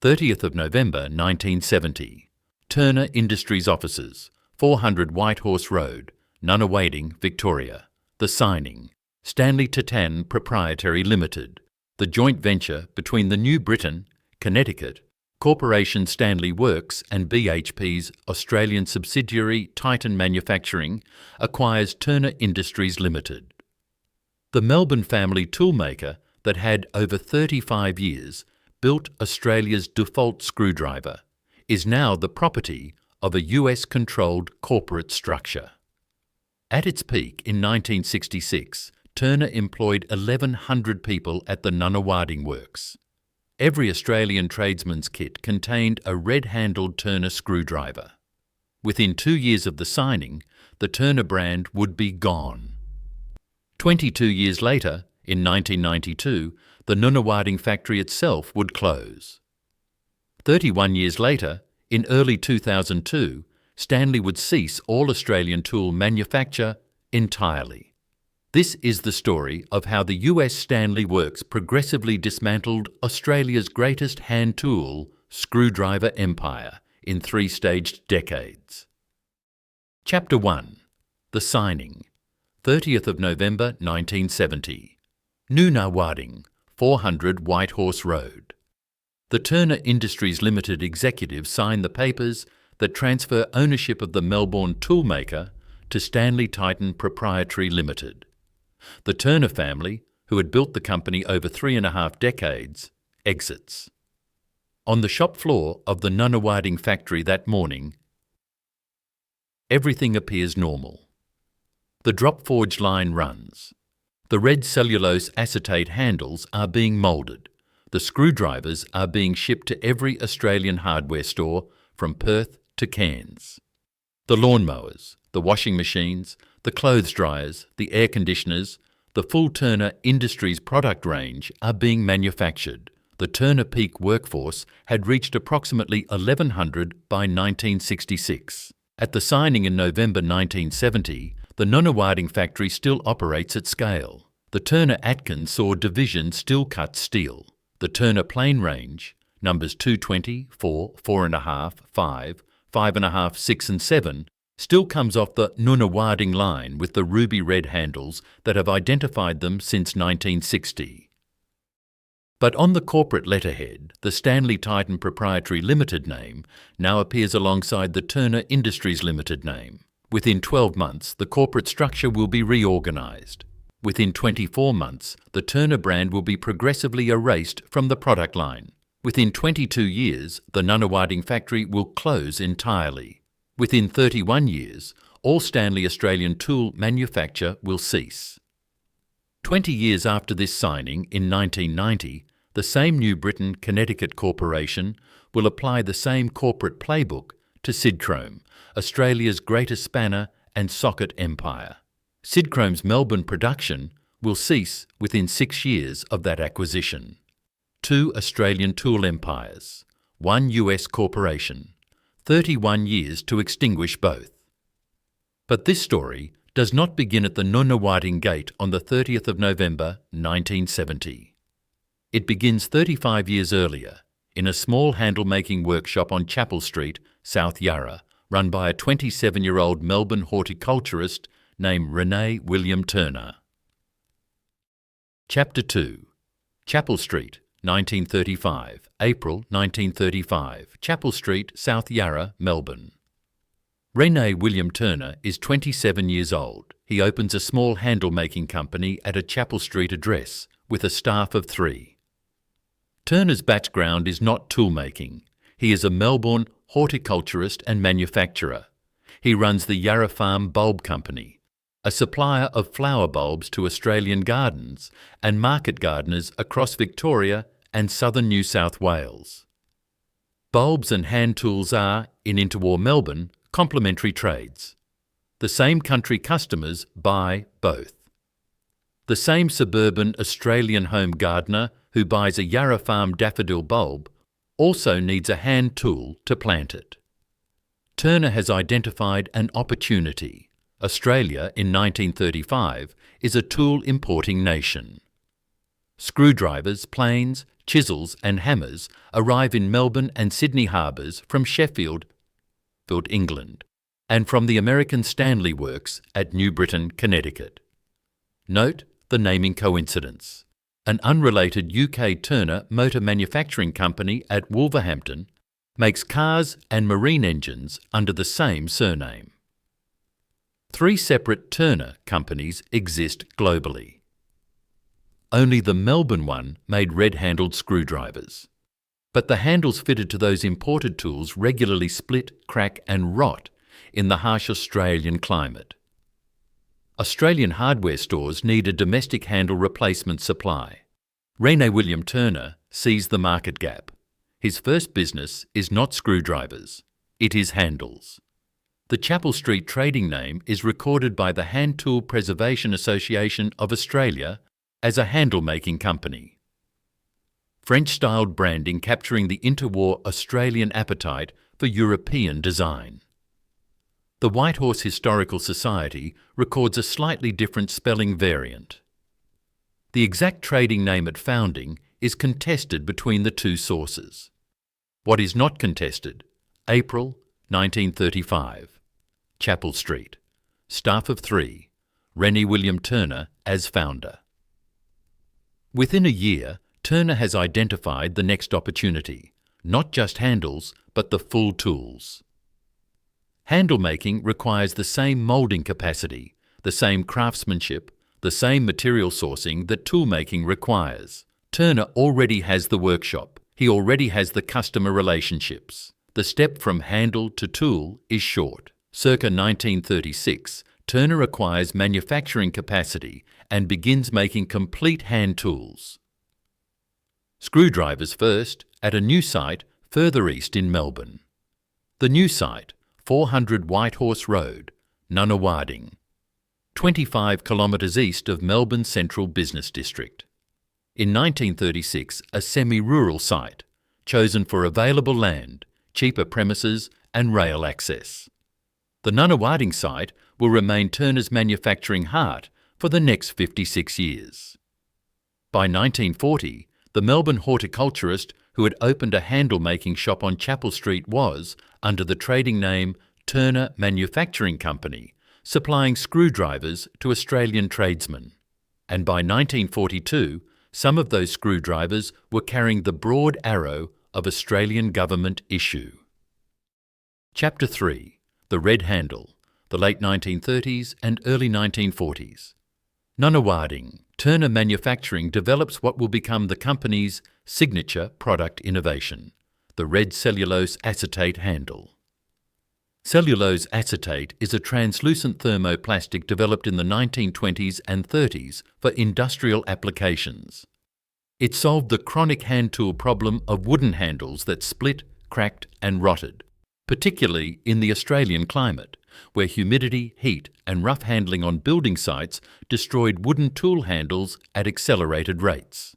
30th of November 1970. Turner Industries Offices, 400 Whitehorse Road, Nunawading, Victoria. The signing. Stanley-Titan Proprietary Limited, the joint venture between the New Britain, Connecticut, Corporation Stanley Works and BHP's Australian subsidiary Titan Manufacturing, acquires Turner Industries Limited. The Melbourne family toolmaker that had over 35 years built Australia's default screwdriver is now the property of a US-controlled corporate structure. At its peak in 1966, Turner employed 1,100 people at the Nunawading works. Every Australian tradesman's kit contained a red-handled Turner screwdriver. Within 2 years of the signing, the Turner brand would be gone. 22 years later, in 1992, the Nunawading factory itself would close. 31 years later, in early 2002, Stanley would cease all Australian tool manufacture entirely. This is the story of how the US Stanley Works progressively dismantled Australia's greatest hand tool screwdriver empire in 3-staged decades. Chapter 1. The Signing. 30th of November 1970. Nunawading, 400 Whitehorse Road. The Turner Industries Limited executives sign the papers that transfer ownership of the Melbourne toolmaker to Stanley-Titan Proprietary Limited. The Turner family, who had built the company over 3.5 decades, exits. On the shop floor of the Nunawading factory that morning, everything appears normal. The drop forge line runs. The red cellulose acetate handles are being moulded. The screwdrivers are being shipped to every Australian hardware store from Perth to Cairns. The lawnmowers, the washing machines, the clothes dryers, the air conditioners, the full Turner Industries product range are being manufactured. The Turner peak workforce had reached approximately 1,100 by 1966. At the signing in November 1970, the Nunawading factory still operates at scale. The Turner Atkins saw division still cuts steel. The Turner plane range, numbers 220, 4, 4.5, 5, 5.5, 6 and 7, still comes off the Nunawading line with the ruby red handles that have identified them since 1960. But on the corporate letterhead, the Stanley-Titan Proprietary Limited name now appears alongside the Turner Industries Limited name. Within 12 months, the corporate structure will be reorganised. Within 24 months, the Turner brand will be progressively erased from the product line. Within 22 years, the Nunawading factory will close entirely. Within 31 years, all Stanley Australian tool manufacture will cease. 20 years after this signing, in 1990, the same New Britain Connecticut Corporation will apply the same corporate playbook to Sidchrome, Australia's greatest spanner and socket empire. Sidchrome's Melbourne production will cease within 6 years of that acquisition. 2 Australian tool empires, 1 US corporation, 31 years to extinguish both. But this story does not begin at the Nunawading gate on the 30th of November 1970. It begins 35 years earlier in a small handle-making workshop on Chapel Street, South Yarra, run by a 27-year-old Melbourne horticulturist named Renee William Turner. Chapter 2. Chapel Street, 1935, April 1935, Chapel Street, South Yarra, Melbourne. Renee William Turner is 27 years old. He opens a small handle-making company at a Chapel Street address with a staff of 3. Turner's background is not tool-making. He is a Melbourne horticulturist and manufacturer. He runs the Yarra Farm Bulb Company, a supplier of flower bulbs to Australian gardens and market gardeners across Victoria and southern New South Wales. Bulbs and hand tools are, in interwar Melbourne, complementary trades. The same country customers buy both. The same suburban Australian home gardener who buys a Yarra Farm daffodil bulb also needs a hand tool to plant it. Turner has identified an opportunity. Australia, in 1935, is a tool importing nation. Screwdrivers, planes, chisels and hammers arrive in Melbourne and Sydney harbours from Sheffield, England, and from the American Stanley Works at New Britain, Connecticut. Note the naming coincidence. An unrelated UK Turner motor manufacturing company at Wolverhampton makes cars and marine engines under the same surname. 3 separate Turner companies exist globally. Only the Melbourne one made red-handled screwdrivers. But the handles fitted to those imported tools regularly split, crack and rot in the harsh Australian climate. Australian hardware stores need a domestic handle replacement supply. Rene William Turner sees the market gap. His first business is not screwdrivers, it is handles. The Chapel Street trading name is recorded by the Hand Tool Preservation Association of Australia as a handle-making company. French-styled branding capturing the interwar Australian appetite for European design. The Whitehorse Historical Society records a slightly different spelling variant. The exact trading name at founding is contested between the 2 sources. What is not contested? April 1935. Chapel Street. Staff of 3. Rene William Turner as founder. Within a year, Turner has identified the next opportunity, not just handles, but the full tools. Handle making requires the same moulding capacity, the same craftsmanship, the same material sourcing that tool making requires. Turner already has the workshop. He already has the customer relationships. The step from handle to tool is short. Circa 1936, Turner acquires manufacturing capacity and begins making complete hand tools. Screwdrivers first, at a new site further east in Melbourne. The new site, 400 Whitehorse Road, Nunawading, 25 kilometres east of Melbourne Central Business District. In 1936, a semi-rural site, chosen for available land, cheaper premises and rail access. The Nunawading site will remain Turner's manufacturing heart for the next 56 years. By 1940, the Melbourne horticulturist who had opened a handle-making shop on Chapel Street was, under the trading name Turner Manufacturing Company, supplying screwdrivers to Australian tradesmen. And by 1942, some of those screwdrivers were carrying the broad arrow of Australian government issue. Chapter 3. The Red Handle, the late 1930s and early 1940s. Nunawading. Turner Manufacturing develops what will become the company's signature product innovation, the red cellulose acetate handle. Cellulose acetate is a translucent thermoplastic developed in the 1920s and 30s for industrial applications. It solved the chronic hand tool problem of wooden handles that split, cracked and rotted, particularly in the Australian climate, where humidity, heat and rough handling on building sites destroyed wooden tool handles at accelerated rates.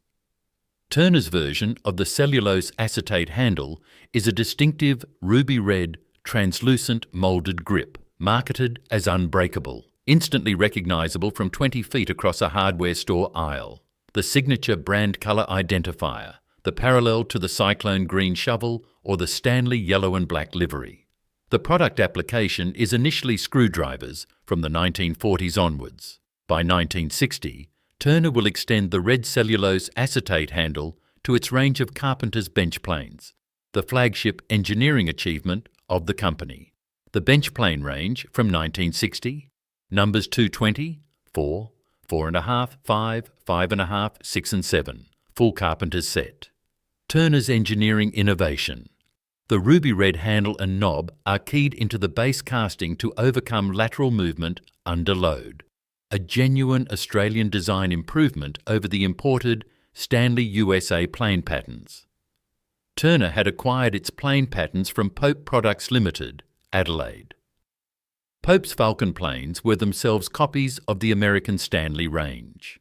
Turner's version of the cellulose acetate handle is a distinctive ruby red, translucent moulded grip, marketed as unbreakable, instantly recognisable from 20 feet across a hardware store aisle. The signature brand colour identifier, the parallel to the Cyclone green shovel or the Stanley yellow and black livery. The product application is initially screwdrivers from the 1940s onwards. By 1960, Turner will extend the red cellulose acetate handle to its range of carpenter's bench planes, the flagship engineering achievement of the company. The bench plane range from 1960, numbers 220, 4, 4.5, 5, 5.5, 6 and 7, full carpenter's set. Turner's engineering innovation. The ruby red handle and knob are keyed into the base casting to overcome lateral movement under load, a genuine Australian design improvement over the imported Stanley USA plane patterns. Turner had acquired its plane patterns from Pope Products Limited, Adelaide. Pope's Falcon planes were themselves copies of the American Stanley range.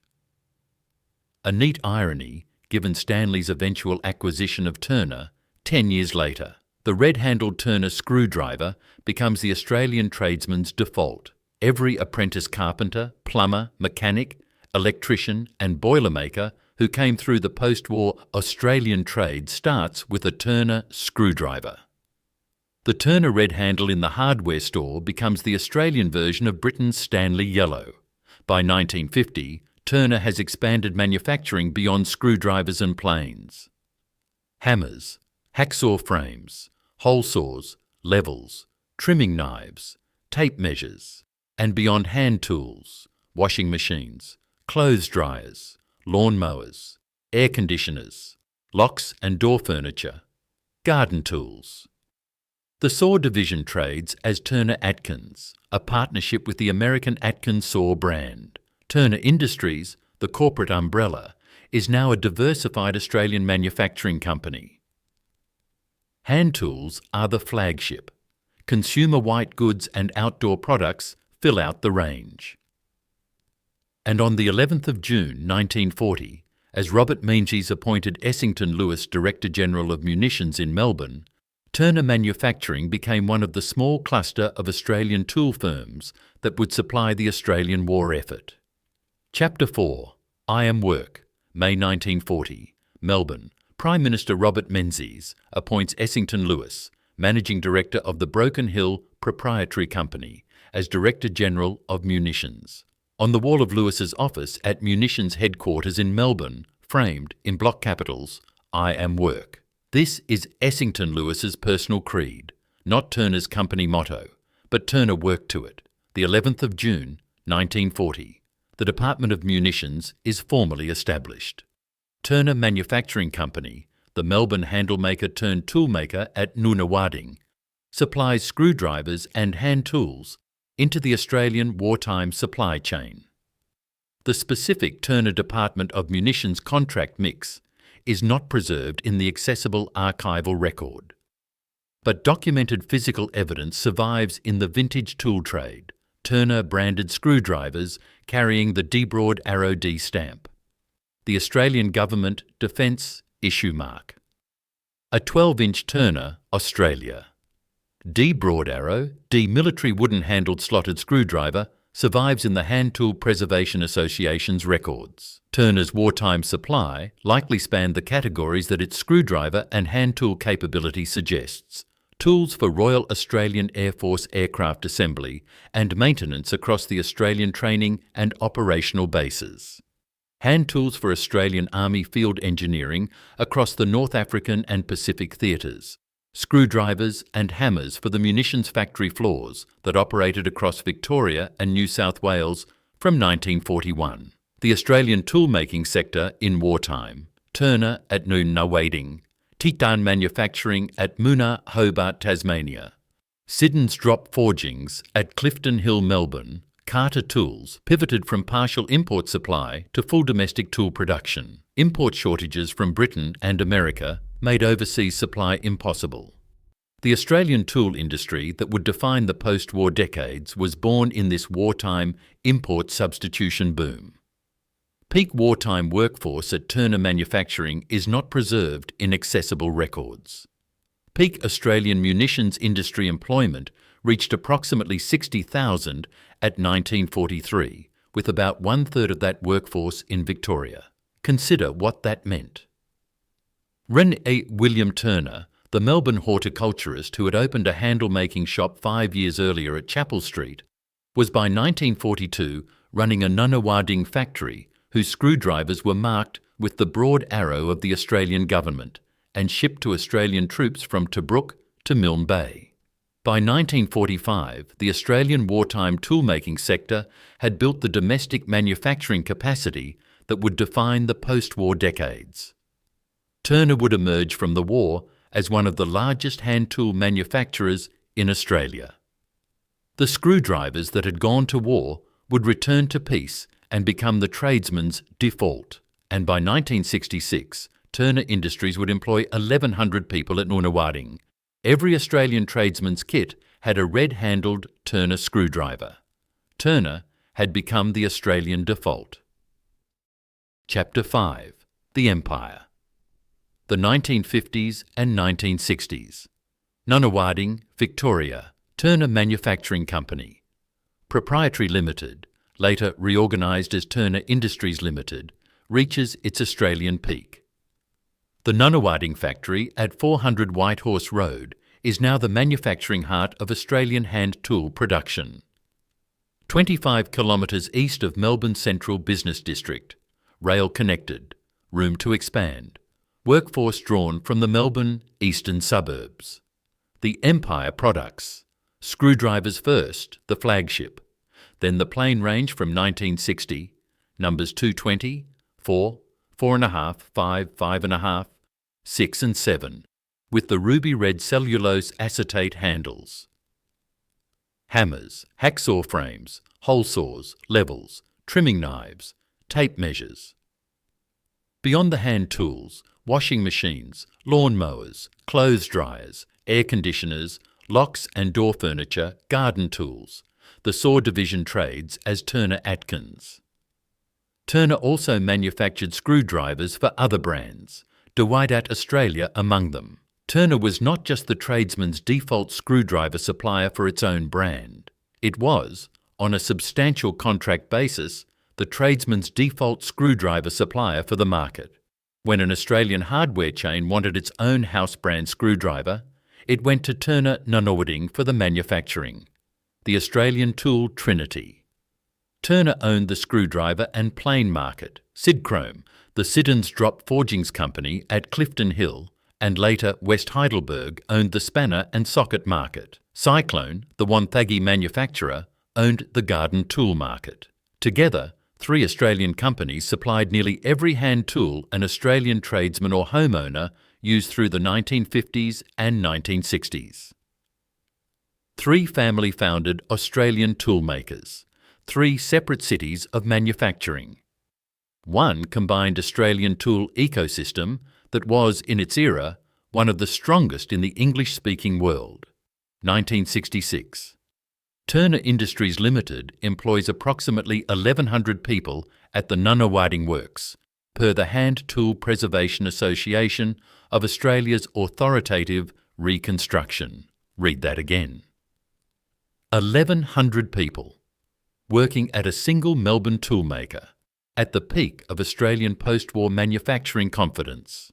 A neat irony, given Stanley's eventual acquisition of Turner 10 years later. The red-handled Turner screwdriver becomes the Australian tradesman's default. Every apprentice carpenter, plumber, mechanic, electrician and boilermaker who came through the post-war Australian trade, starts with a Turner screwdriver. The Turner red handle in the hardware store becomes the Australian version of Britain's Stanley yellow. By 1950, Turner has expanded manufacturing beyond screwdrivers and planes. Hammers, hacksaw frames, hole saws, levels, trimming knives, tape measures, and beyond hand tools, washing machines, clothes dryers, lawn mowers, air conditioners, locks and door furniture, garden tools. The saw division trades as Turner Atkins, a partnership with the American Atkins saw brand. Turner Industries, the corporate umbrella, is now a diversified Australian manufacturing company. Hand tools are the flagship. Consumer white goods and outdoor products fill out the range. And on the 11th of June 1940, as Robert Meanges appointed Essington Lewis Director General of Munitions in Melbourne, Turner Manufacturing became one of the small cluster of Australian tool firms that would supply the Australian war effort. Chapter 4. I Am Work, May 1940, Melbourne. Prime Minister Robert Menzies appoints Essington Lewis, Managing Director of the Broken Hill Proprietary Company, as Director General of Munitions. On the wall of Lewis's office at Munitions headquarters in Melbourne, framed in block capitals, I Am Work. This is Essington Lewis's personal creed, not Turner's company motto, but Turner worked to it. The 11th of June, 1940. The Department of Munitions is formally established. Turner Manufacturing Company, the Melbourne handle-maker turned tool-maker at Nunawading, supplies screwdrivers and hand tools into the Australian wartime supply chain. The specific Turner Department of Munitions contract mix is not preserved in the accessible archival record, but documented physical evidence survives in the vintage tool trade, Turner-branded screwdrivers carrying the D Broad Arrow D stamp, the Australian Government Defence issue mark. A 12-inch Turner, Australia. D Broad Arrow, D military wooden-handled slotted screwdriver, survives in the Hand Tool Preservation Association's records. Turner's wartime supply likely spanned the categories that its screwdriver and hand tool capability suggests: tools for Royal Australian Air Force aircraft assembly and maintenance across the Australian training and operational bases. Hand tools for Australian Army field engineering across the North African and Pacific theatres. Screwdrivers and hammers for the munitions factory floors that operated across Victoria and New South Wales from 1941. The Australian tool-making sector in wartime. Turner at Nunawading. Titan manufacturing at Moona, Hobart, Tasmania. Siddons Drop Forgings at Clifton Hill, Melbourne. Carter Tools pivoted from partial import supply to full domestic tool production. Import shortages from Britain and America made overseas supply impossible. The Australian tool industry that would define the post-war decades was born in this wartime import substitution boom. Peak wartime workforce at Turner Manufacturing is not preserved in accessible records. Peak Australian munitions industry employment reached approximately 60,000 at 1943, with about one-third of that workforce in Victoria. Consider what that meant. René William Turner, the Melbourne horticulturist who had opened a handle-making shop 5 years earlier at Chapel Street, was by 1942 running a Nunawading factory whose screwdrivers were marked with the broad arrow of the Australian government and shipped to Australian troops from Tobruk to Milne Bay. By 1945, the Australian wartime tool-making sector had built the domestic manufacturing capacity that would define the post-war decades. Turner would emerge from the war as one of the largest hand tool manufacturers in Australia. The screwdrivers that had gone to war would return to peace and become the tradesman's default, and by 1966, Turner Industries would employ 1,100 people at Nunawading. Every Australian tradesman's kit had a red-handled Turner screwdriver. Turner had become the Australian default. Chapter 5. The Empire. The 1950s and 1960s. Nunawading, Victoria. Turner Manufacturing Company. Proprietary Limited, later reorganised as Turner Industries Limited, reaches its Australian peak. The Nunawading factory at 400 Whitehorse Road is now the manufacturing heart of Australian hand tool production. 25 kilometres east of Melbourne's central business district, rail connected, room to expand, workforce drawn from the Melbourne eastern suburbs. The Empire products, screwdrivers first, the flagship, then the plain range from 1960, numbers 220, 4, 4.5, 5, 5.5, 6 and 7, with the ruby red cellulose acetate handles. Hammers, hacksaw frames, hole saws, levels, trimming knives, tape measures. Beyond the hand tools, washing machines, lawn mowers, clothes dryers, air conditioners, locks and door furniture, garden tools, the saw division trades as Turner Atkins. Turner also manufactured screwdrivers for other brands, Stanley-Titan Australia among them. Turner was not just the tradesman's default screwdriver supplier for its own brand. It was, on a substantial contract basis, the tradesman's default screwdriver supplier for the market. When an Australian hardware chain wanted its own house brand screwdriver, it went to Turner Nunawading for the manufacturing. The Australian tool Trinity. Turner owned the screwdriver and plane market, Sidchrome, the Siddons drop forgings company at Clifton Hill, and later West Heidelberg owned the spanner and socket market. Cyclone, the Wonthaggi manufacturer, owned the garden tool market. Together, 3 Australian companies supplied nearly every hand tool an Australian tradesman or homeowner used through the 1950s and 1960s. 3 family-founded Australian toolmakers, 3 separate cities of manufacturing. One combined Australian tool ecosystem that was, in its era, one of the strongest in the English-speaking world. 1966. Turner Industries Limited employs approximately 1,100 people at the Nunawading Works, per the Hand Tool Preservation Association of Australia's authoritative reconstruction. Read that again. 1,100 people, working at a single Melbourne toolmaker, at the peak of Australian post-war manufacturing confidence.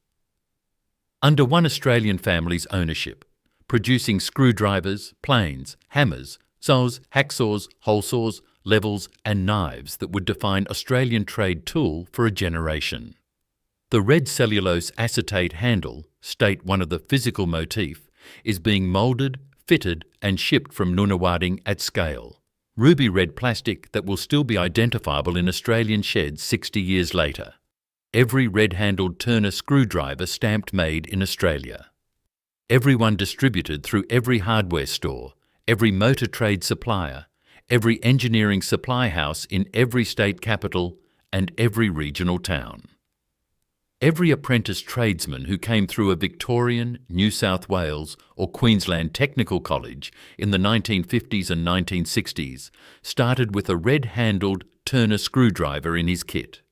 Under one Australian family's ownership, producing screwdrivers, planes, hammers, saws, hacksaws, hole saws, levels and knives that would define Australian trade tool for a generation. The red cellulose acetate handle, state one of the physical motif, is being moulded, fitted and shipped from Nunawading at scale. Ruby red plastic that will still be identifiable in Australian sheds 60 years later. Every red-handled Turner screwdriver stamped made in Australia. Everyone distributed through every hardware store, every motor trade supplier, every engineering supply house in every state capital and every regional town. Every apprentice tradesman who came through a Victorian, New South Wales or Queensland technical college in the 1950s and 1960s started with a red-handled Turner screwdriver in his kit.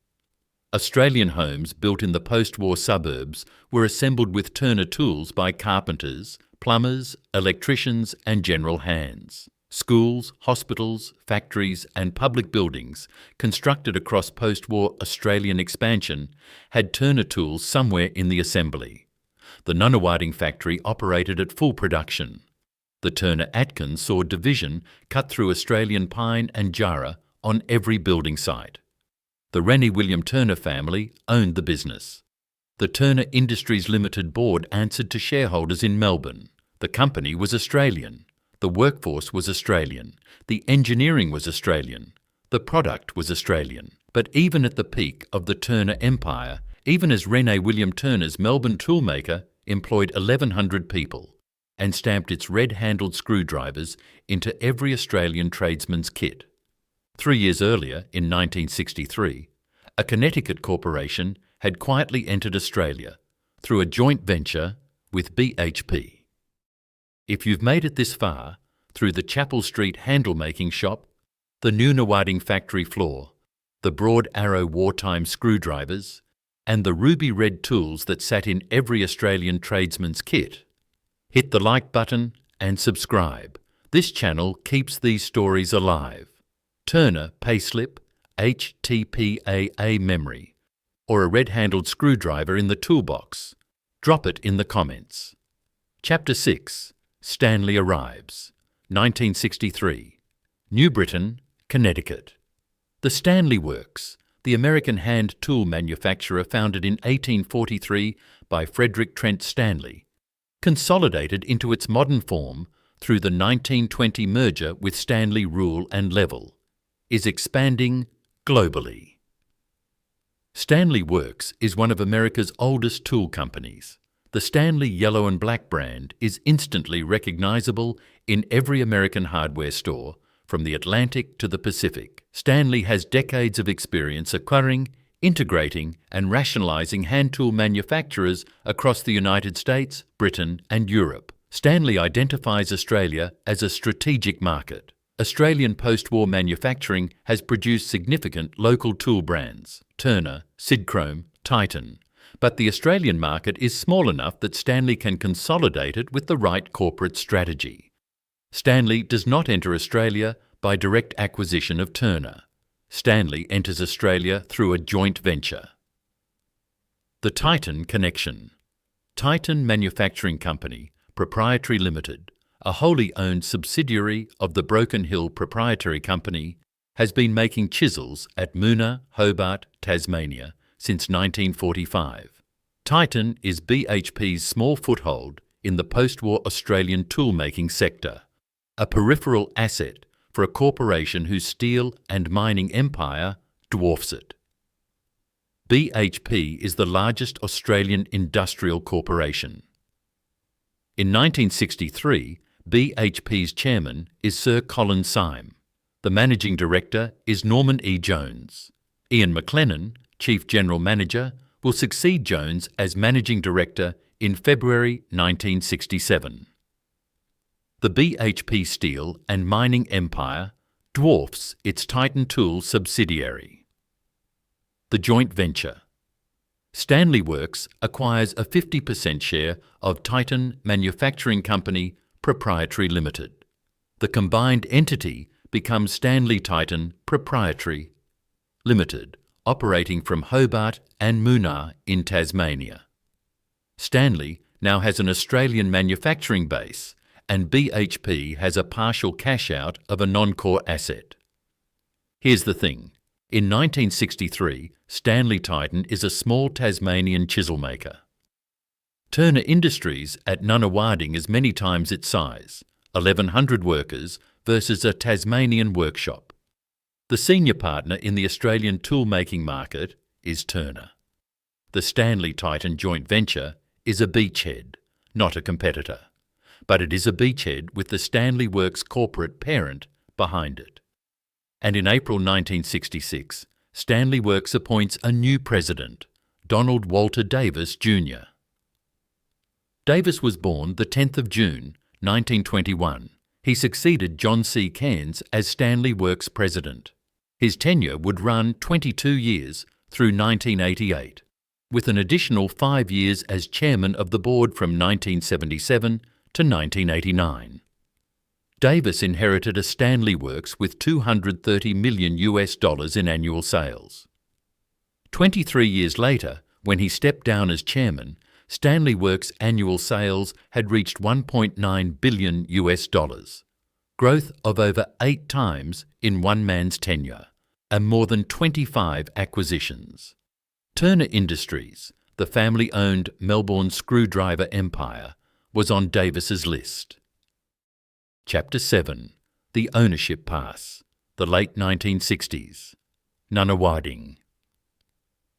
Australian homes built in the post-war suburbs were assembled with Turner tools by carpenters, plumbers, electricians and general hands. Schools, hospitals, factories and public buildings constructed across post-war Australian expansion had Turner tools somewhere in the assembly. The Nunawading factory operated at full production. The Turner Atkins saw division cut through Australian pine and jarrah on every building site. The Rennie William Turner family owned the business. The Turner Industries Limited board answered to shareholders in Melbourne. The company was Australian. The workforce was Australian. The engineering was Australian. The product was Australian. But even at the peak of the Turner empire, even as Rennie William Turner's Melbourne toolmaker employed 1,100 people and stamped its red-handled screwdrivers into every Australian tradesman's kit. 3 years earlier, in 1963, a Connecticut corporation had quietly entered Australia through a joint venture with BHP. If you've made it this far, through the Chapel Street handle-making shop, the Nunawading factory floor, the broad arrow wartime screwdrivers, and the ruby red tools that sat in every Australian tradesman's kit, hit the like button and subscribe. This channel keeps these stories alive. Turner Payslip HTPAA Memory or a red-handled screwdriver in the toolbox? Drop it in the comments. Chapter 6. Stanley arrives. 1963. New Britain, Connecticut. The Stanley Works, the American hand tool manufacturer founded in 1843 by Frederick Trent Stanley, consolidated into its modern form through the 1920 merger with Stanley Rule and Level, is expanding globally. Stanley Works is one of America's oldest tool companies. The Stanley yellow and black brand is instantly recognizable in every American hardware store, from the Atlantic to the Pacific. Stanley has decades of experience acquiring, integrating and rationalizing hand tool manufacturers across the United States, Britain and Europe. Stanley identifies Australia as a strategic market. Australian post-war manufacturing has produced significant local tool brands, Turner, Sidchrome, Titan, but the Australian market is small enough that Stanley can consolidate it with the right corporate strategy. Stanley does not enter Australia by direct acquisition of Turner. Stanley enters Australia through a joint venture. The Titan Connection. Titan Manufacturing Company, Proprietary Limited, a wholly owned subsidiary of the Broken Hill Proprietary Company, has been making chisels at Moona, Hobart, Tasmania since 1945. Titan is BHP's small foothold in the post-war Australian tool-making sector, a peripheral asset for a corporation whose steel and mining empire dwarfs it. BHP is the largest Australian industrial corporation. In 1963, BHP's chairman is Sir Colin Syme. The managing director is Norman E. Jones. Ian McLennan, Chief General Manager, will succeed Jones as Managing Director in February 1967. The BHP steel and mining empire dwarfs its Titan Tools subsidiary. The joint venture. Stanley Works acquires a 50% share of Titan Manufacturing Company Proprietary Limited. The combined entity becomes Stanley-Titan Proprietary Limited, operating from Hobart and Moona in Tasmania. Stanley now has an Australian manufacturing base, and BHP has a partial cash-out of a non-core asset. Here's the thing. In 1963, Stanley-Titan is a small Tasmanian chisel maker. Turner Industries at Nunawading is many times its size, 1,100 workers versus a Tasmanian workshop. The senior partner in the Australian tool-making market is Turner. The Stanley-Titan joint venture is a beachhead, not a competitor, but it is a beachhead with the Stanley Works corporate parent behind it. And in April 1966, Stanley Works appoints a new president, Donald Walter Davis Jr. Davis was born the 10th of June, 1921. He succeeded John C. Cairns as Stanley Works president. His tenure would run 22 years through 1988, with an additional 5 years as chairman of the board from 1977 to 1989. Davis inherited a Stanley Works with $230 million in annual sales. 23 years later, when he stepped down as chairman, Stanley Works' annual sales had reached $1.9 billion, growth of over 8 times in one man's tenure, and more than 25 acquisitions. Turner Industries, the family-owned Melbourne screwdriver empire, was on Davis's list. Chapter 7. The Ownership Pass. The late 1960s. Nunawading.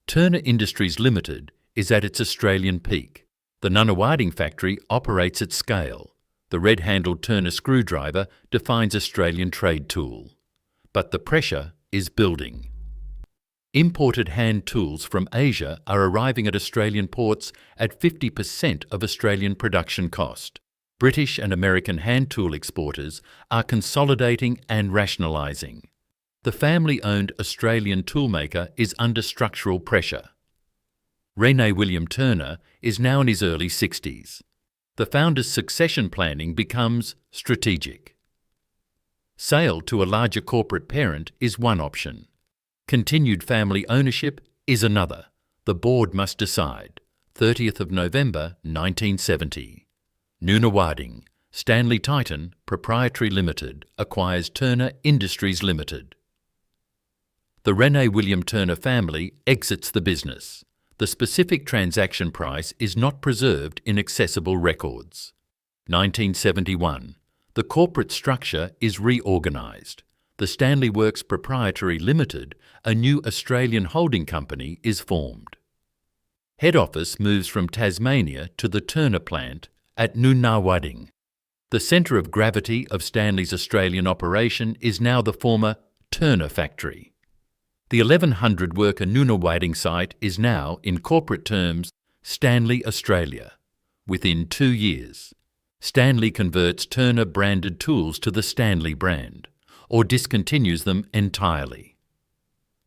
Turner Industries Limited is at its Australian peak. The Nunawading factory operates at scale. The red-handled Turner screwdriver defines Australian trade tool. But the pressure is building. Imported hand tools from Asia are arriving at Australian ports at 50% of Australian production cost. British and American hand tool exporters are consolidating and rationalising. The family-owned Australian toolmaker is under structural pressure. Rene William Turner is now in his early 60s. The founder's succession planning becomes strategic. Sale to a larger corporate parent is one option. Continued family ownership is another. The board must decide. 30th of November 1970. Nunawading, Stanley-Titan Proprietary Limited acquires Turner Industries Limited. The Rene William Turner family exits the business. The specific transaction price is not preserved in accessible records. 1971. The corporate structure is reorganised. The Stanley Works Proprietary Limited, a new Australian holding company, is formed. Head office moves from Tasmania to the Turner plant at Nunawading. The centre of gravity of Stanley's Australian operation is now the former Turner factory. The 1,100-worker Nunawading site is now, in corporate terms, Stanley Australia. Within 2 years, Stanley converts Turner-branded tools to the Stanley brand, or discontinues them entirely.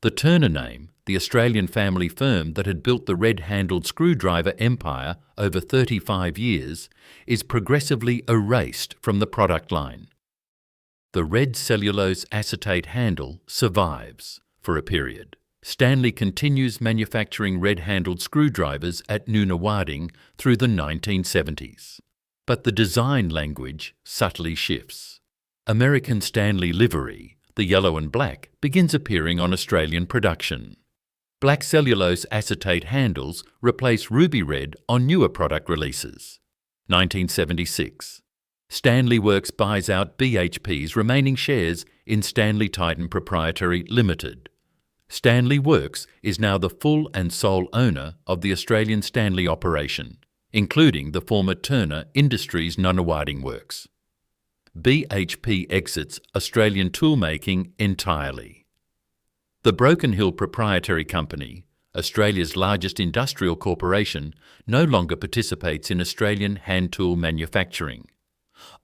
The Turner name, the Australian family firm that had built the red-handled screwdriver empire over 35 years, is progressively erased from the product line. The red cellulose acetate handle survives for a period. Stanley continues manufacturing red-handled screwdrivers at Nunawading through the 1970s. But the design language subtly shifts. American Stanley livery, the yellow and black, begins appearing on Australian production. Black cellulose acetate handles replace ruby red on newer product releases. 1976. Stanley Works buys out BHP's remaining shares in Stanley-Titan Proprietary Limited. Stanley Works is now the full and sole owner of the Australian Stanley operation, including the former Turner Industries Nunawading Works. BHP exits Australian toolmaking entirely. The Broken Hill Proprietary Company, Australia's largest industrial corporation, no longer participates in Australian hand tool manufacturing.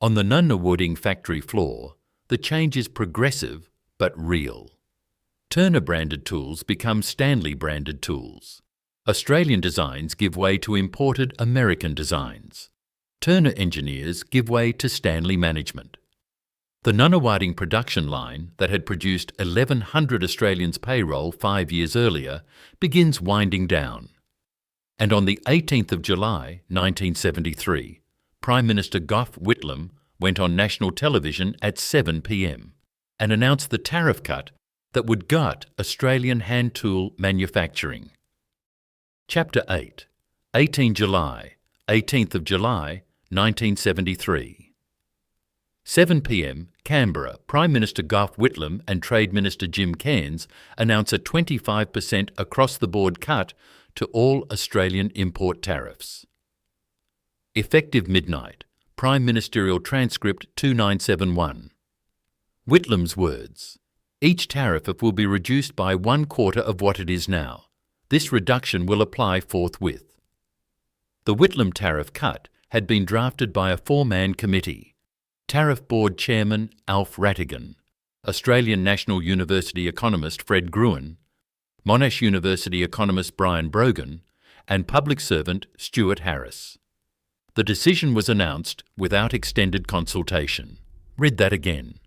On the Nunawading factory floor, the change is progressive but real. Turner-branded tools become Stanley-branded tools. Australian designs give way to imported American designs. Turner engineers give way to Stanley management. The Nunawading production line that had produced 1,100 Australians' payroll 5 years earlier begins winding down. And on the 18th of July 1973, Prime Minister Gough Whitlam went on national television at 7 p.m. and announced the tariff cut that would gut Australian hand tool manufacturing. Chapter 8, 18 July, 18th of July 1973. 7 p.m, Canberra, Prime Minister Gough Whitlam and Trade Minister Jim Cairns announce a 25% across-the-board cut to all Australian import tariffs. Effective midnight, Prime Ministerial Transcript 2971. Whitlam's words: each tariff will be reduced by 1/4 of what it is now. This reduction will apply forthwith. The Whitlam tariff cut had been drafted by a 4-man committee. Tariff Board Chairman Alf Rattigan, Australian National University economist Fred Gruen, Monash University economist Brian Brogan, and public servant Stuart Harris. The decision was announced without extended consultation. Read that again.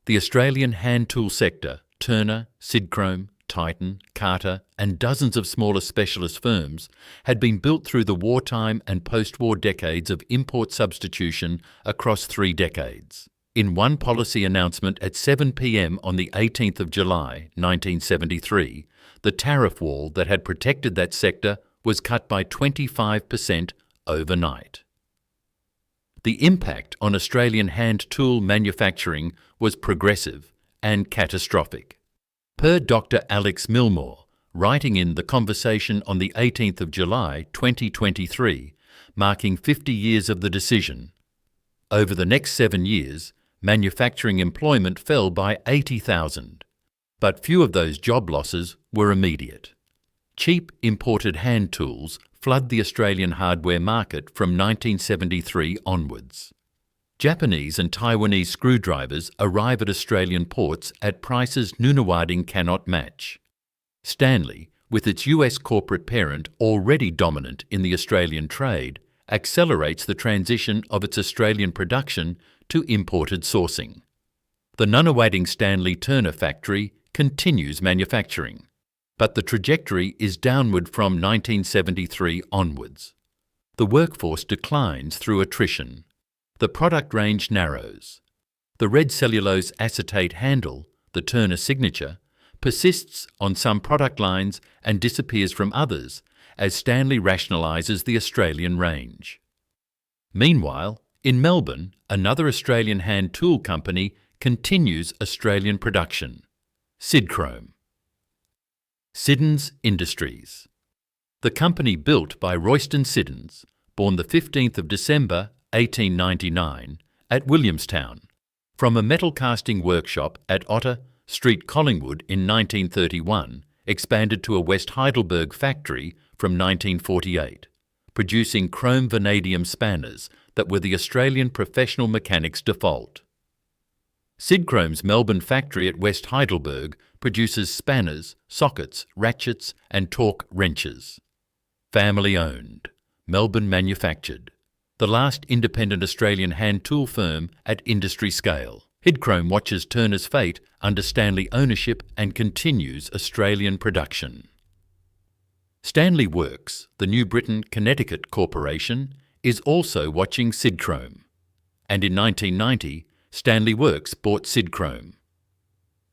The Australian hand tool sector, Turner, Sidchrome, Titan, Carter, and dozens of smaller specialist firms had been built through the wartime and post-war decades of import substitution across 3 decades. In one policy announcement at 7 p.m. on the 18th of July 1973, the tariff wall that had protected that sector was cut by 25% overnight. The impact on Australian hand tool manufacturing was progressive and catastrophic. Per Dr. Alex Milmore, writing in The Conversation on the 18th of July 2023, marking 50 years of the decision, over the next 7 years, manufacturing employment fell by 80,000, but few of those job losses were immediate. Cheap imported hand tools flood the Australian hardware market from 1973 onwards. Japanese and Taiwanese screwdrivers arrive at Australian ports at prices Nunawading cannot match. Stanley, with its US corporate parent already dominant in the Australian trade, accelerates the transition of its Australian production to imported sourcing. The Nunawading Stanley Turner factory continues manufacturing, but the trajectory is downward from 1973 onwards. The workforce declines through attrition. The product range narrows. The red cellulose acetate handle, the Turner signature, persists on some product lines and disappears from others as Stanley rationalises the Australian range. Meanwhile, in Melbourne, another Australian hand tool company continues Australian production. Sidchrome. Siddons Industries. The company built by Royston Siddons, born the 15th of December 1899 at Williamstown, from a metal casting workshop at Otter Street, Collingwood in 1931, expanded to a West Heidelberg factory from 1948, producing chrome vanadium spanners that were the Australian professional mechanics' default. Sidchrome's Melbourne factory at West Heidelberg produces spanners, sockets, ratchets and torque wrenches. Family owned, Melbourne manufactured. The last independent Australian hand tool firm at industry scale. Sidchrome watches Turner's fate under Stanley ownership and continues Australian production. Stanley Works, the New Britain, Connecticut corporation, is also watching Sidchrome. And in 1990, Stanley Works bought Sidchrome.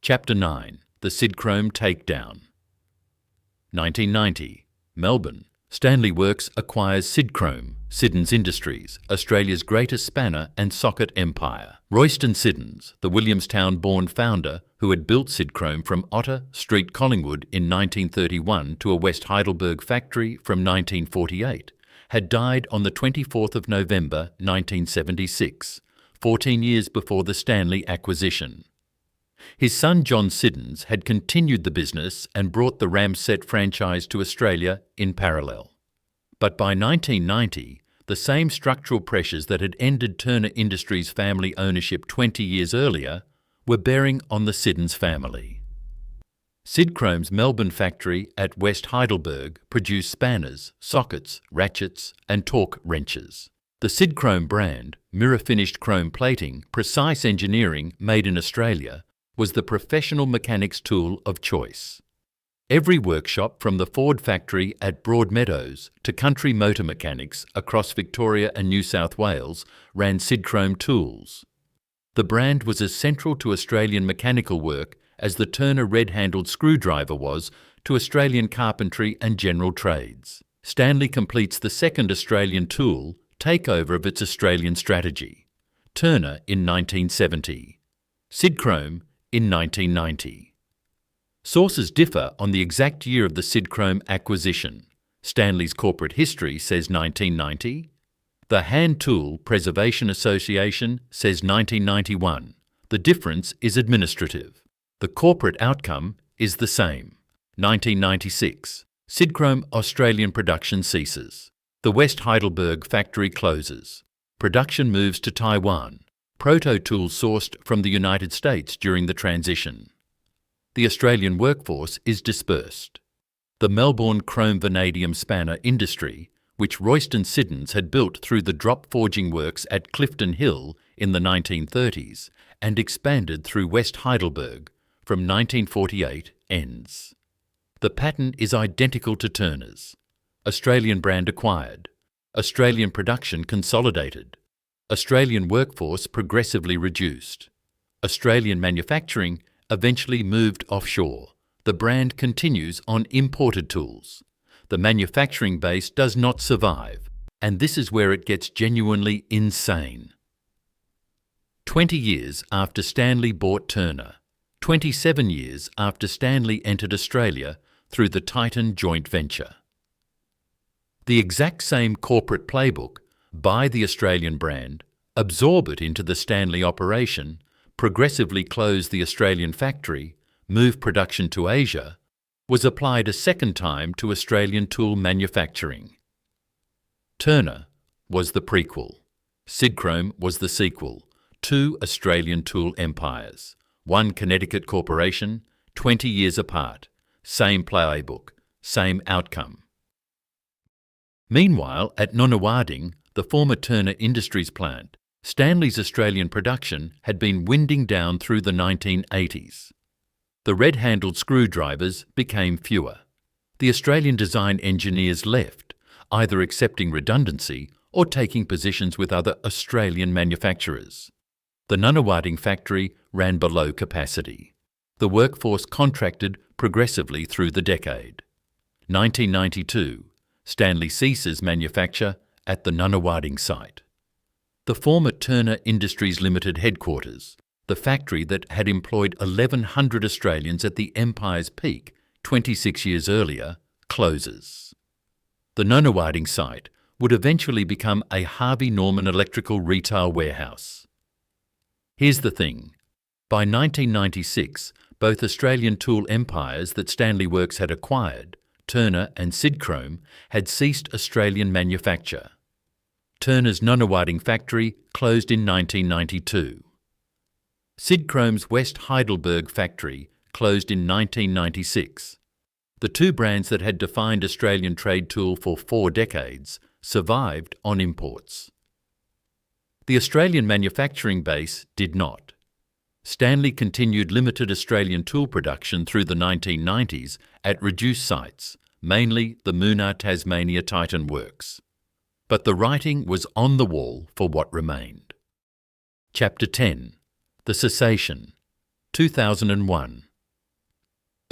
Chapter 9. The Sidchrome Takedown. 1990. Melbourne. Stanley Works acquires Sidchrome, Siddons Industries, Australia's greatest spanner and socket empire. Royston Siddons, the Williamstown-born founder who had built Sidchrome from Otter Street, Collingwood in 1931 to a West Heidelberg factory from 1948, had died on the 24th of November 1976, 14 years before the Stanley acquisition. His son John Siddons had continued the business and brought the Ramset franchise to Australia in parallel. But by 1990, the same structural pressures that had ended Turner Industries' family ownership 20 years earlier were bearing on the Siddons family. Sidchrome's Melbourne factory at West Heidelberg produced spanners, sockets, ratchets and torque wrenches. The Sidchrome brand, mirror-finished chrome plating, precise engineering made in Australia, was the professional mechanics tool of choice. Every workshop from the Ford factory at Broadmeadows to country motor mechanics across Victoria and New South Wales ran Sidchrome tools. The brand was as central to Australian mechanical work as the Turner red-handled screwdriver was to Australian carpentry and general trades. Stanley completes the second Australian tool takeover of its Australian strategy. Turner in 1970. Sidchrome in 1990. Sources differ on the exact year of the Sidchrome acquisition. Stanley's corporate history says 1990. The Hand Tool Preservation Association says 1991. The difference is administrative. The corporate outcome is the same. 1996. Sidchrome Australian production ceases. The West Heidelberg factory closes. Production moves to Taiwan. Proto tools sourced from the United States during the transition. The Australian workforce is dispersed. The Melbourne chrome vanadium spanner industry, which Royston Siddons had built through the drop forging works at Clifton Hill in the 1930s and expanded through West Heidelberg from 1948, ends. The pattern is identical to Turner's. Australian brand acquired. Australian production consolidated. Australian workforce progressively reduced. Australian manufacturing eventually moved offshore. The brand continues on imported tools. The manufacturing base does not survive, and this is where it gets genuinely insane. 20 years after Stanley bought Turner, 27 years after Stanley entered Australia through the Titan joint venture. The exact same corporate playbook, buy the Australian brand, absorb it into the Stanley operation, progressively close the Australian factory, move production to Asia, was applied a second time to Australian tool manufacturing. Turner was the prequel. Sidchrome was the sequel. Two Australian tool empires. One Connecticut corporation, 20 years apart. Same playbook, same outcome. Meanwhile, at Nunawading, the former Turner Industries plant, Stanley's Australian production had been winding down through the 1980s. The red-handled screwdrivers became fewer. The Australian design engineers left, either accepting redundancy or taking positions with other Australian manufacturers. The Nunawading factory ran below capacity. The workforce contracted progressively through the decade. 1992, Stanley ceases manufacture at the Nunawading site. The former Turner Industries Limited headquarters, the factory that had employed 1,100 Australians at the Empire's peak 26 years earlier, closes. The Nunawading site would eventually become a Harvey Norman electrical retail warehouse. Here's the thing. By 1996, both Australian tool empires that Stanley Works had acquired, Turner and Sidchrome, had ceased Australian manufacture. Turner's Nunawading factory closed in 1992. Sidchrome's West Heidelberg factory closed in 1996. The two brands that had defined Australian trade tool for 4 decades survived on imports. The Australian manufacturing base did not. Stanley continued limited Australian tool production through the 1990s at reduced sites, mainly the Moonah, Tasmania Titan Works. But the writing was on the wall for what remained. Chapter 10. The Cessation, 2001.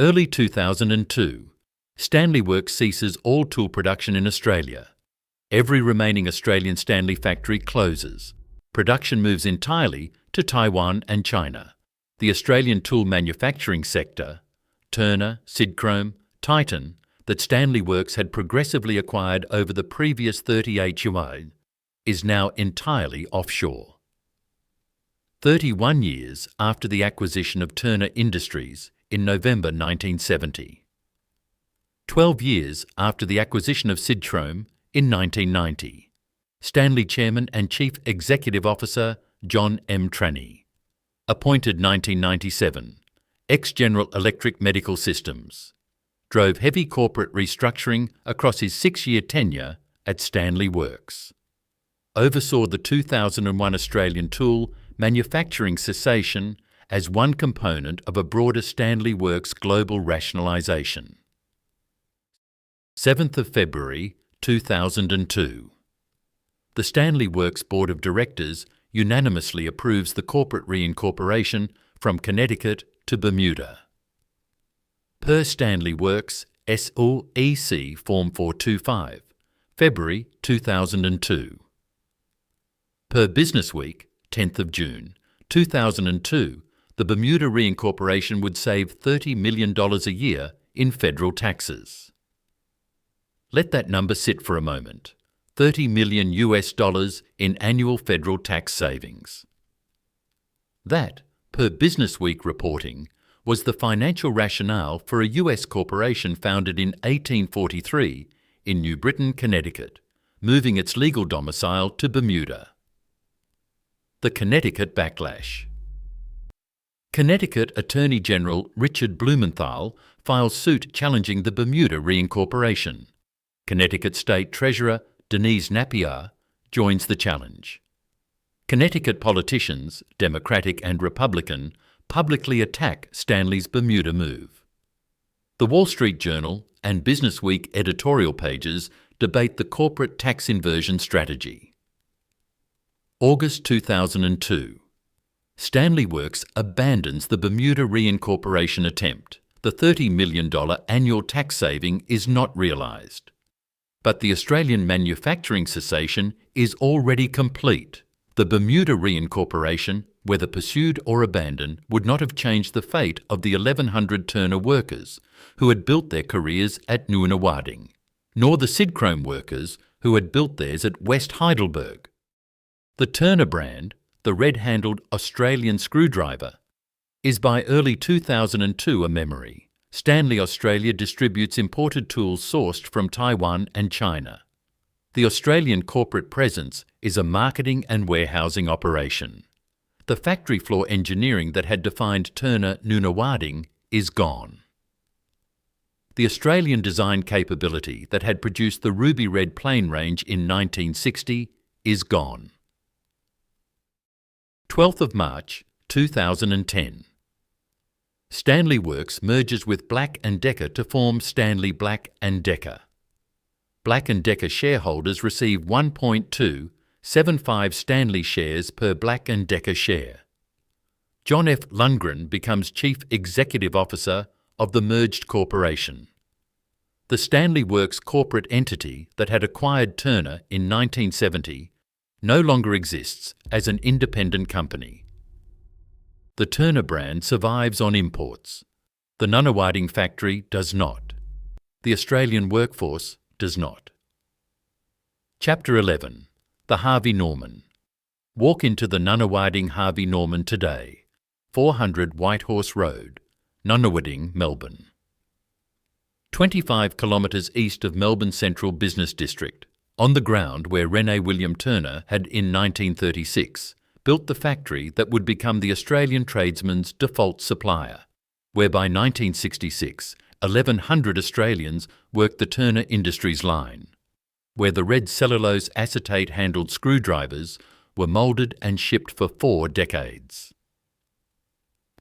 Early 2002, Stanley Works ceases all tool production in Australia. Every remaining Australian Stanley factory closes. Production moves entirely to Taiwan and China. The Australian tool manufacturing sector, Turner, Sidchrome, Titan, that Stanley Works had progressively acquired over the previous 38 years, is now entirely offshore. 31 years after the acquisition of Turner Industries in November 1970. 12 years after the acquisition of Sidchrome in 1990. Stanley Chairman and Chief Executive Officer John M. Tranney. Appointed 1997. Ex-General Electric Medical Systems. Drove heavy corporate restructuring across his 6-year tenure at Stanley Works. Oversaw the 2001 Australian tool manufacturing cessation as one component of a broader Stanley Works global rationalisation. 7th of February 2002. The Stanley Works Board of Directors unanimously approves the corporate reincorporation from Connecticut to Bermuda. Per Stanley Works SOEC Form 425, February 2002. Per Business Week, 10th of June 2002, the Bermuda reincorporation would save $30 million a year in federal taxes. Let that number sit for a moment. $30 million in annual federal tax savings. That, per Business Week reporting, was the financial rationale for a US corporation founded in 1843 in New Britain, Connecticut, moving its legal domicile to Bermuda. The Connecticut Backlash. Connecticut Attorney General Richard Blumenthal files suit challenging the Bermuda reincorporation. Connecticut State Treasurer Denise Napier joins the challenge. Connecticut politicians, Democratic and Republican, publicly attack Stanley's Bermuda move. The Wall Street Journal and Business Week editorial pages debate the corporate tax inversion strategy. August 2002. Stanley Works abandons the Bermuda reincorporation attempt. The $30 million annual tax saving is not realised. But the Australian manufacturing cessation is already complete. The Bermuda reincorporation, whether pursued or abandoned, would not have changed the fate of the 1,100 Turner workers who had built their careers at Nunawading, nor the Sidchrome workers who had built theirs at West Heidelberg. The Turner brand, the red-handled Australian screwdriver, is by early 2002 a memory. Stanley Australia distributes imported tools sourced from Taiwan and China. The Australian corporate presence is a marketing and warehousing operation. The factory floor engineering that had defined Turner Nunawading is gone. The Australian design capability that had produced the ruby red plane range in 1960 is gone. 12th of March 2010. Stanley Works merges with Black & Decker to form Stanley Black & Decker. Black & Decker shareholders receive 1.275 Stanley shares per Black & Decker share. John F. Lundgren becomes Chief Executive Officer of the merged corporation. The Stanley Works corporate entity that had acquired Turner in 1970 no longer exists as an independent company. The Turner brand survives on imports. The Nunawading factory does not. The Australian workforce does not. Chapter 11. The Harvey Norman. Walk into the Nunawading Harvey Norman today, 400 Whitehorse Road, Nunawading, Melbourne. 25 kilometres east of Melbourne Central Business District, on the ground where Rene William Turner had in 1936 built the factory that would become the Australian tradesman's default supplier, where by 1966 1,100 Australians worked the Turner Industries line, where the red cellulose acetate-handled screwdrivers were moulded and shipped for 4 decades.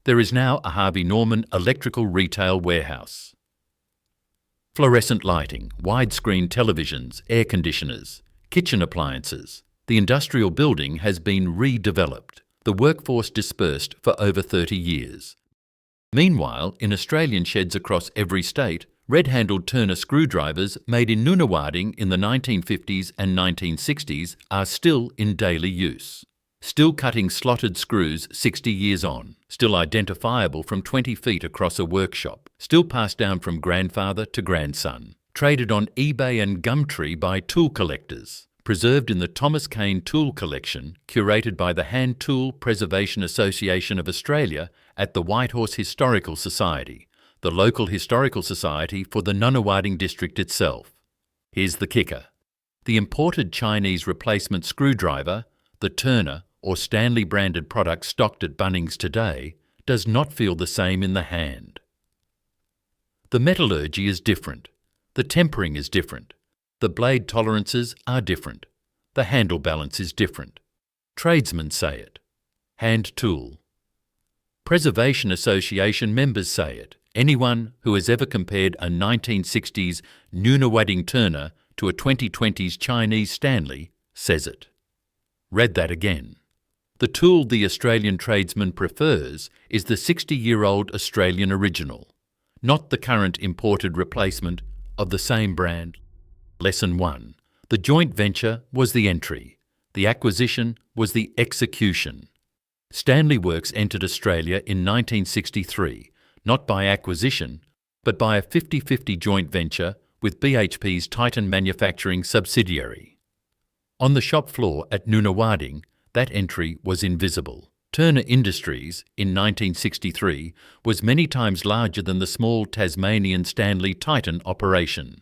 There is now a Harvey Norman electrical retail warehouse. Fluorescent lighting, widescreen televisions, air conditioners, kitchen appliances. The industrial building has been redeveloped, the workforce dispersed for over 30 years. Meanwhile, in Australian sheds across every state, red-handled Turner screwdrivers made in Nunawading in the 1950s and 1960s are still in daily use. Still cutting slotted screws 60 years on, still identifiable from 20 feet across a workshop, still passed down from grandfather to grandson, traded on eBay and Gumtree by tool collectors, preserved in the Thomas Kane Tool Collection, curated by the Hand Tool Preservation Association of Australia at the Whitehorse Historical Society, the local historical society for the Nunawading district itself. Here's the kicker. The imported Chinese replacement screwdriver, the Turner or Stanley branded product stocked at Bunnings today, does not feel the same in the hand. The metallurgy is different. The tempering is different. The blade tolerances are different. The handle balance is different. Tradesmen say it. Hand tool. Preservation Association members say it. Anyone who has ever compared a 1960s Nunawading Turner to a 2020s Chinese Stanley says it. Read that again. The tool the Australian tradesman prefers is the 60-year-old Australian original, not the current imported replacement of the same brand. Lesson 1. The joint venture was the entry. The acquisition was the execution. Stanley Works entered Australia in 1963, not by acquisition, but by a 50-50 joint venture with BHP's Titan manufacturing subsidiary. On the shop floor at Nunawading, that entry was invisible. Turner Industries, in 1963, was many times larger than the small Tasmanian Stanley-Titan operation.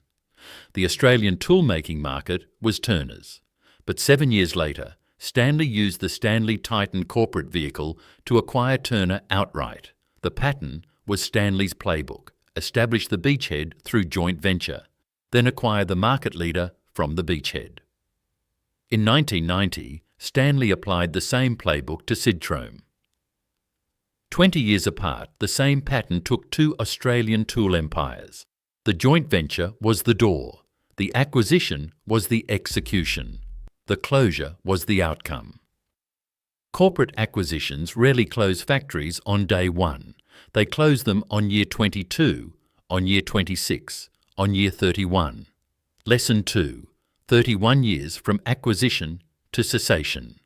The Australian tool-making market was Turner's. But 7 years later, Stanley used the Stanley-Titan corporate vehicle to acquire Turner outright. The pattern was Stanley's playbook: establish the beachhead through joint venture, then acquire the market leader from the beachhead. In 1990, Stanley applied the same playbook to Sidchrome. 20 years apart, the same pattern took 2 Australian tool empires. The joint venture was the door. The acquisition was the execution. The closure was the outcome. Corporate acquisitions rarely close factories on day 1. They close them on year 22, on year 26, on year 31. Lesson 2. 31 years from acquisition to cessation.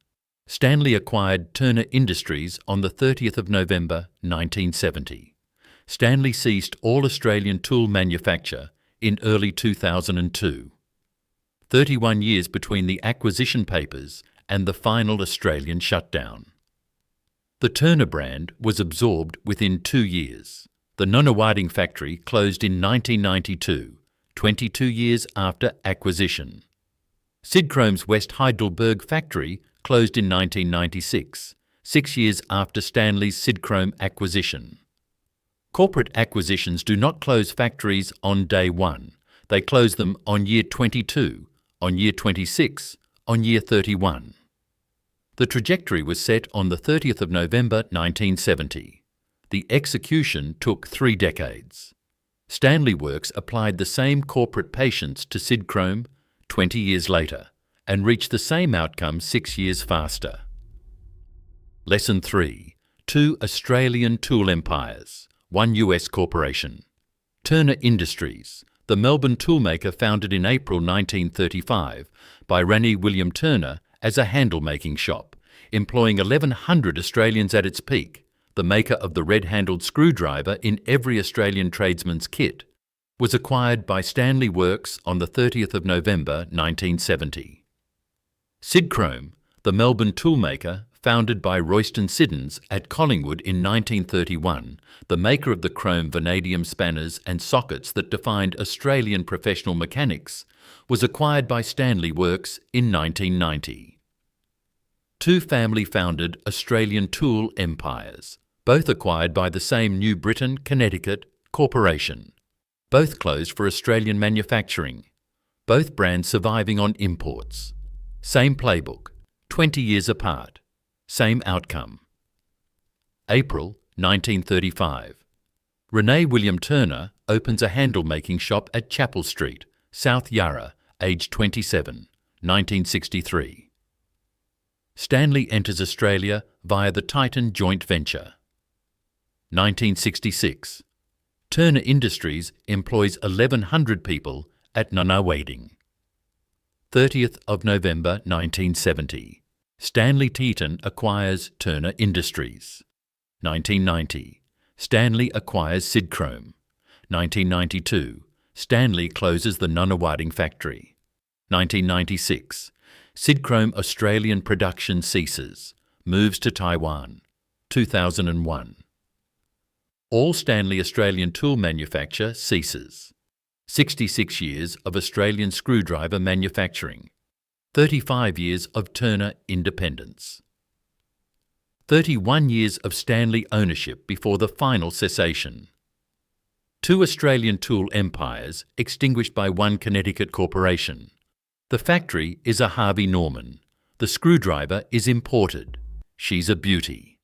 Stanley acquired Turner Industries on the 30th of November 1970. Stanley ceased all Australian tool manufacture in early 2002. 31 years between the acquisition papers and the final Australian shutdown. The Turner brand was absorbed within 2 years. The Nunawading factory closed in 1992, 22 years after acquisition. Sidchrome's West Heidelberg factory closed in 1996, 6 years after Stanley's Sidchrome acquisition. Corporate acquisitions do not close factories on day 1. They close them on year 22, on year 26, on year 31. The trajectory was set on the 30th of November 1970. The execution took 3 decades. Stanley Works applied the same corporate patience to Sidchrome 20 years later and reached the same outcome 6 years faster. Lesson 3. 2 Australian tool empires, 1 US corporation. Turner Industries, the Melbourne toolmaker founded in April 1935 by Rannie William Turner as a handle-making shop, employing 1,100 Australians at its peak, the maker of the red-handled screwdriver in every Australian tradesman's kit, was acquired by Stanley Works on the 30th of November 1970. Sidchrome, the Melbourne toolmaker founded by Royston Siddons at Collingwood in 1931, the maker of the chrome vanadium spanners and sockets that defined Australian professional mechanics, was acquired by Stanley Works in 1990. 2 family-founded Australian tool empires, both acquired by the same New Britain, Connecticut corporation. Both closed for Australian manufacturing. Both brands surviving on imports. Same playbook, 20 years apart. Same outcome. April 1935. Renee William Turner opens a handle-making shop at Chapel Street, South Yarra, aged 27, 1963. Stanley enters Australia via the Titan joint venture. 1966. Turner Industries employs 1,100 people at Nunawading. 30th of November 1970. Stanley-Titan acquires Turner Industries. 1990. Stanley acquires Sidchrome. 1992. Stanley closes the Nunawading factory. 1996. Sidchrome Australian production ceases. Moves to Taiwan. 2001. All Stanley Australian tool manufacture ceases. 66 years of Australian screwdriver manufacturing. 35 years of Turner independence. 31 years of Stanley ownership before the final cessation. 2 Australian tool empires extinguished by 1 Connecticut corporation. The factory is a Harvey Norman. The screwdriver is imported. She's a beauty.